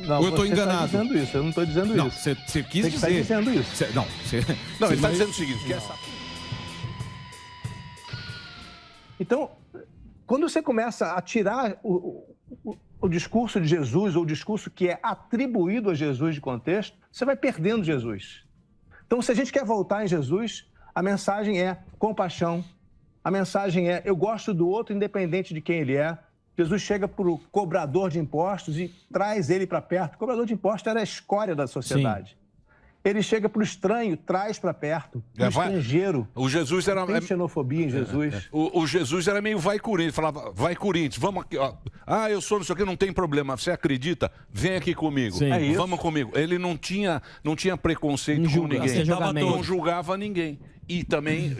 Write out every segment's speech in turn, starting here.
Não, ou eu estou enganado? Você está dizendo isso, eu não estou dizendo não, isso. Você quis dizer. Você está dizendo isso. Não, ele está dizendo o seguinte, que essa... Então, quando você começa a tirar o discurso de Jesus, ou o discurso que é atribuído a Jesus de contexto, você vai perdendo Jesus. Então, se a gente quer voltar em Jesus, a mensagem é compaixão, a mensagem é eu gosto do outro independente de quem ele é. Jesus chega para o cobrador de impostos e traz ele para perto. O cobrador de impostos era a escória da sociedade. Sim. Ele chega para o estranho, traz para perto, o estrangeiro. O Jesus era... Tem xenofobia em Jesus. O Jesus era meio vai Corinthians, falava, vai Corinthians, vamos aqui, ó. Ah, eu sou não sei o que, não tem problema, você acredita? Vem aqui comigo, vamos comigo. Ele não tinha preconceito com ninguém, não julgava ninguém. E também,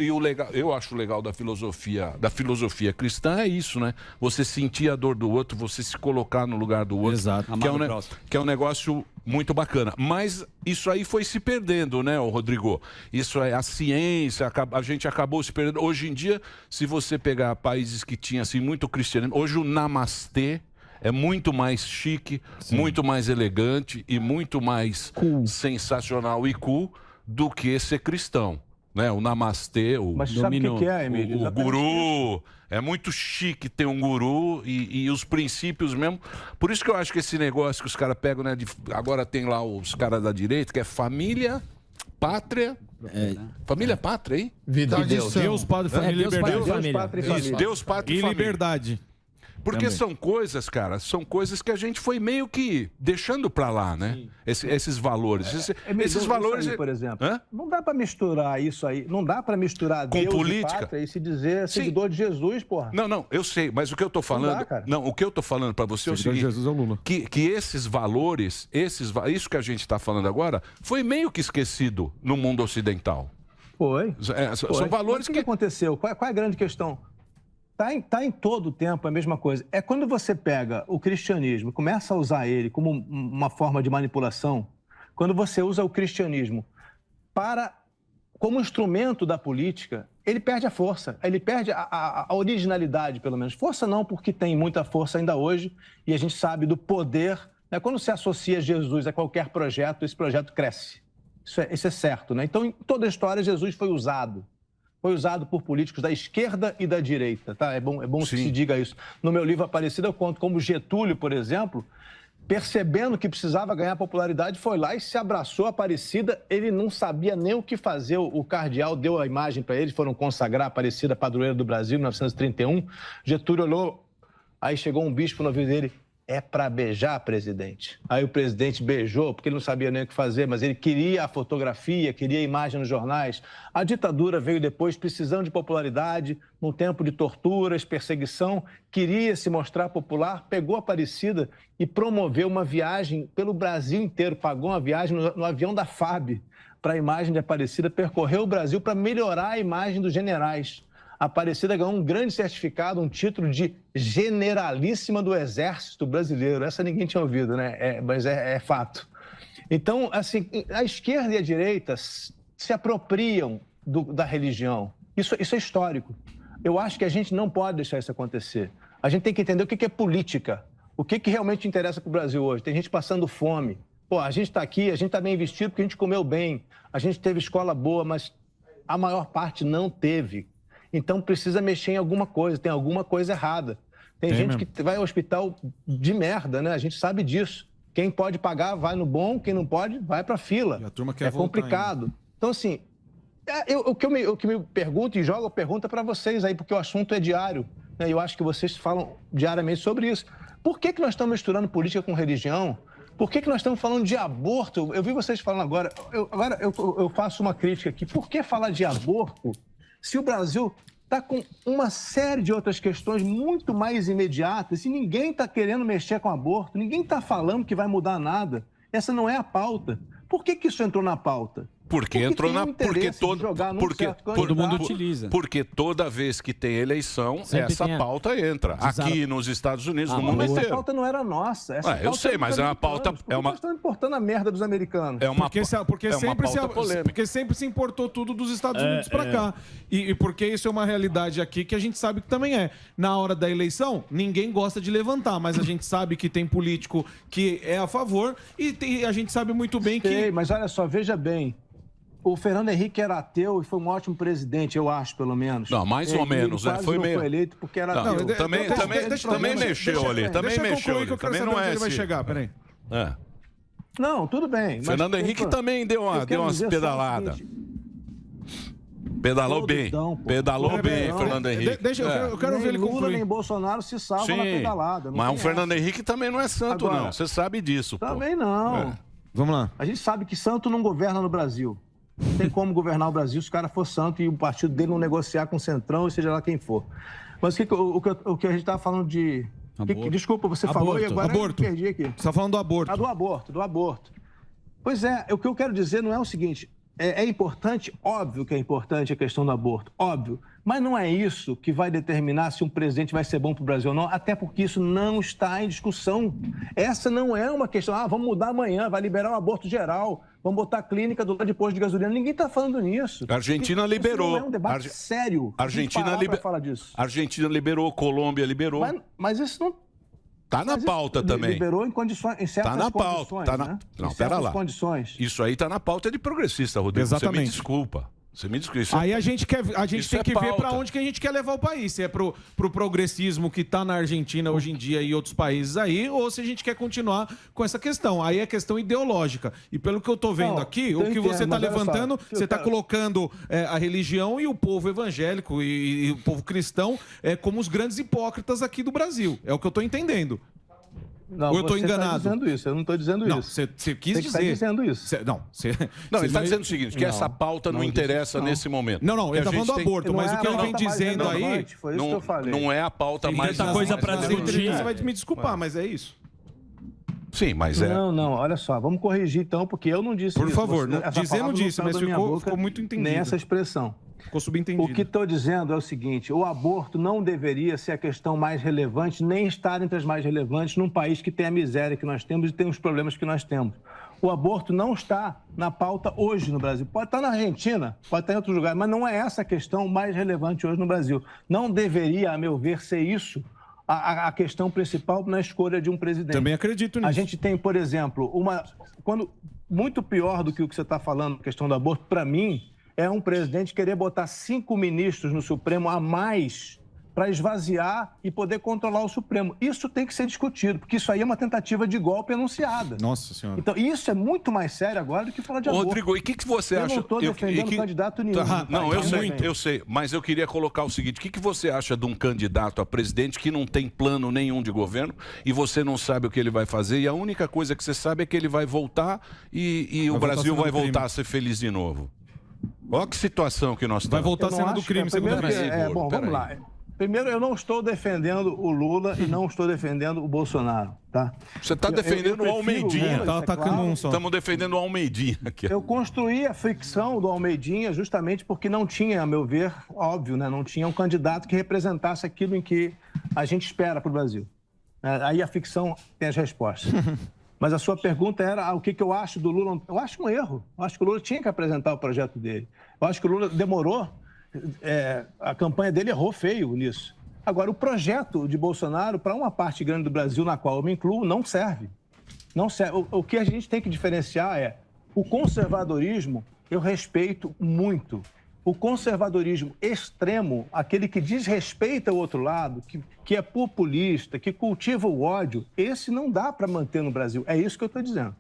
eu acho legal da filosofia cristã é isso, né? Você sentir a dor do outro, você se colocar no lugar do outro. Exato. Que é um negócio muito bacana. Mas isso aí foi se perdendo, né, Rodrigo? Isso é a ciência, a gente acabou se perdendo. Hoje em dia, se você pegar países que tinham assim, muito cristianismo, hoje o namastê é muito mais chique, muito mais elegante e muito mais sensacional e cool do que ser cristão. Né? O namastê, Mas sabe o que é, Emílio? O guru, é muito chique ter um guru e os princípios mesmo. Por isso que eu acho que esse negócio que os caras pegam, né? Agora tem lá os caras da direita, que é família, pátria. Família, pátria, hein? Vida de Deus. Deus, Padre, Família e Liberdade. Deus, Pátria e Família. Liberdade. Porque também. São coisas, cara, são coisas que a gente foi meio que deixando pra lá, né? Esses valores. Esses valores, aí, por exemplo, não dá pra misturar isso aí, não dá pra misturar com Deus política e pátria e se dizer seguidor de Jesus, porra. Não, eu sei, mas o que eu tô falando, o que eu tô falando pra você é o seguinte, Jesus é o Lula. Que esses valores, isso que a gente tá falando agora, foi meio que esquecido no mundo ocidental. Foi. São valores que aconteceu? Qual é a grande questão? Tá em todo o tempo a mesma coisa. É quando você pega o cristianismo, começa a usar ele como uma forma de manipulação, quando você usa o cristianismo como instrumento da política, ele perde a força, ele perde a originalidade, pelo menos. Força não, porque tem muita força ainda hoje, e a gente sabe do poder. Né? Quando se associa Jesus a qualquer projeto, esse projeto cresce. Isso é certo, né? Então, em toda a história, Jesus foi usado. Foi usado por políticos da esquerda e da direita, tá? É bom que se diga isso. No meu livro Aparecida, eu conto como Getúlio, por exemplo, percebendo que precisava ganhar popularidade, foi lá e se abraçou a Aparecida. Ele não sabia nem o que fazer. O cardeal deu a imagem para ele, foram consagrar a Aparecida, padroeira do Brasil, em 1931. Getúlio olhou, aí chegou um bispo no ouvido dele. É para beijar, presidente. Aí o presidente beijou, porque ele não sabia nem o que fazer, mas ele queria a fotografia, queria a imagem nos jornais. A ditadura veio depois, precisando de popularidade, num tempo de torturas, perseguição, queria se mostrar popular, pegou a Aparecida e promoveu uma viagem pelo Brasil inteiro, pagou uma viagem no avião da FAB para a imagem de Aparecida, percorreu o Brasil para melhorar a imagem dos generais. A Aparecida ganhou um grande certificado, um título de generalíssima do Exército Brasileiro. Essa ninguém tinha ouvido, né? Mas é fato. Então, assim, a esquerda e a direita se apropriam da religião. Isso é histórico. Eu acho que a gente não pode deixar isso acontecer. A gente tem que entender o que é política. O que realmente interessa para o Brasil hoje. Tem gente passando fome. Pô, a gente está aqui, a gente está bem vestido porque a gente comeu bem. A gente teve escola boa, mas a maior parte não teve. Então, precisa mexer em alguma coisa, tem alguma coisa errada. Tem gente mesmo que vai ao hospital de merda, né? A gente sabe disso. Quem pode pagar, vai no bom, quem não pode, vai para a fila. E a turma quer voltar complicado. Ainda. Então, assim, o que me pergunto e jogo a pergunta para vocês aí, porque o assunto é diário. Né? Eu acho que vocês falam diariamente sobre isso. Por que nós estamos misturando política com religião? Por que nós estamos falando de aborto? Eu vi vocês falando agora. Eu faço uma crítica aqui. Por que falar de aborto se o Brasil está com uma série de outras questões muito mais imediatas e ninguém está querendo mexer com aborto, ninguém está falando que vai mudar nada? Essa não é a pauta. Por que isso entrou na pauta? Porque entrou na... Porque todo mundo utiliza. Porque toda vez que tem eleição, essa pauta entra. Aqui nos Estados Unidos, no mundo inteiro. Essa pauta não era nossa. Eu sei, mas é uma pauta... estão importando a merda dos americanos. Porque sempre se importou tudo dos Estados Unidos para cá. E porque isso é uma realidade aqui que a gente sabe que também é. Na hora da eleição, ninguém gosta de levantar, mas a gente sabe que tem político que é a favor e a gente sabe muito bem que... Mas olha só, veja bem. O Fernando Henrique era ateu e foi um ótimo presidente, eu acho, pelo menos. Não, mais ou menos, né? Foi meio... foi eleito porque era ateu. Também mexeu ali, também mexeu ali. Também não é. Ele vai chegar, peraí. Não, tudo bem. Fernando Henrique também deu umas pedaladas. Pedalou bem. Pedalou bem, Fernando Henrique. Eu quero ver ele concluir. Lula nem Bolsonaro se salvam na pedalada. Mas o Fernando Henrique também não é santo, não. Você sabe disso. Também não. Vamos lá. A gente sabe que santo não governa no Brasil. Não tem como governar o Brasil se o cara for santo e o partido dele não negociar com o Centrão, e seja lá quem for. Mas o que a gente estava falando de... Desculpa, você falou e agora eu perdi aqui. Você está falando do aborto. Do aborto. Pois é, o que eu quero dizer não é o seguinte... É importante, óbvio que é importante a questão do aborto, óbvio. Mas não é isso que vai determinar se um presidente vai ser bom para o Brasil ou não, até porque isso não está em discussão. Essa não é uma questão, vamos mudar amanhã, vai liberar o aborto geral, vamos botar a clínica do lado de posto de gasolina. Ninguém está falando nisso. A Argentina liberou. Isso não é um debate sério. Argentina liberou, Colômbia liberou. Mas isso não... Tá na pauta também. Liberou em certas condições. Não, pera lá. Condições. Isso aí tá na pauta de progressista, Rodrigo. Exatamente. Você me desculpa. Aí a gente tem que ver para onde que a gente quer levar o país. Se é pro progressismo que tá na Argentina hoje em dia e outros países aí, ou se a gente quer continuar com essa questão. Aí é questão ideológica. E pelo que eu tô vendo aqui, o que você tá levantando, você tá colocando a religião e o povo evangélico e o povo cristão como os grandes hipócritas aqui do Brasil. É o que eu tô entendendo. Não, ou eu estou enganado? Você está dizendo isso, eu não estou dizendo não, isso. Você quis dizer. Você está dizendo isso. Ele está dizendo o seguinte, que essa pauta não interessa nesse momento. Não, ele está falando do aborto, mas o que ele vem dizendo aí... Foi isso que eu falei. Não é a pauta mais... Tem coisa para discutir. Você vai me desculpar, mas é isso. Sim, mas é... Não, olha só, vamos corrigir então, porque eu não disse isso. Por favor, dizer não disse, mas ficou muito entendido. Nem essa expressão. Ficou subentendido. O que estou dizendo é o seguinte, o aborto não deveria ser a questão mais relevante, nem estar entre as mais relevantes num país que tem a miséria que nós temos e tem os problemas que nós temos. O aborto não está na pauta hoje no Brasil. Pode estar na Argentina, pode estar em outros lugares, mas não é essa a questão mais relevante hoje no Brasil. Não deveria, a meu ver, ser isso a questão principal na escolha de um presidente. Também acredito nisso. A gente tem, por exemplo, muito pior do que o que você está falando, a questão do aborto, para mim, é um presidente querer botar 5 ministros no Supremo a mais para esvaziar e poder controlar o Supremo. Isso tem que ser discutido, porque isso aí é uma tentativa de golpe anunciada. Nossa Senhora. Então, isso é muito mais sério agora do que falar de aborto. Rodrigo, e o que você acha... Eu não estou defendendo candidato nenhum. Não, eu sei, mas eu queria colocar o seguinte, o que você acha de um candidato a presidente que não tem plano nenhum de governo e você não sabe o que ele vai fazer e a única coisa que você sabe é que ele vai voltar e o Brasil vai voltar a ser feliz de novo? Olha que situação que nós estamos. Vai voltar a cena do crime, segundo a Bom, vamos lá. Primeiro, eu não estou defendendo o Lula e não estou defendendo o Bolsonaro, tá? Você está defendendo o Almeidinha. Está atacando um só. Estamos defendendo o Almeidinha aqui. Eu construí a fricção do Almeidinha justamente porque não tinha, a meu ver, óbvio, né? Não tinha um candidato que representasse aquilo em que a gente espera para o Brasil. Aí a ficção tem as respostas. Mas a sua pergunta era o que eu acho do Lula. Eu acho um erro. Eu acho que o Lula tinha que apresentar o projeto dele. Eu acho que o Lula demorou. A campanha dele errou feio nisso. Agora, o projeto de Bolsonaro, para uma parte grande do Brasil, na qual eu me incluo, não serve. Não serve. O que a gente tem que diferenciar é o conservadorismo, eu respeito muito. O conservadorismo extremo, aquele que desrespeita o outro lado, que é populista, que cultiva o ódio, esse não dá para manter no Brasil. É isso que eu estou dizendo.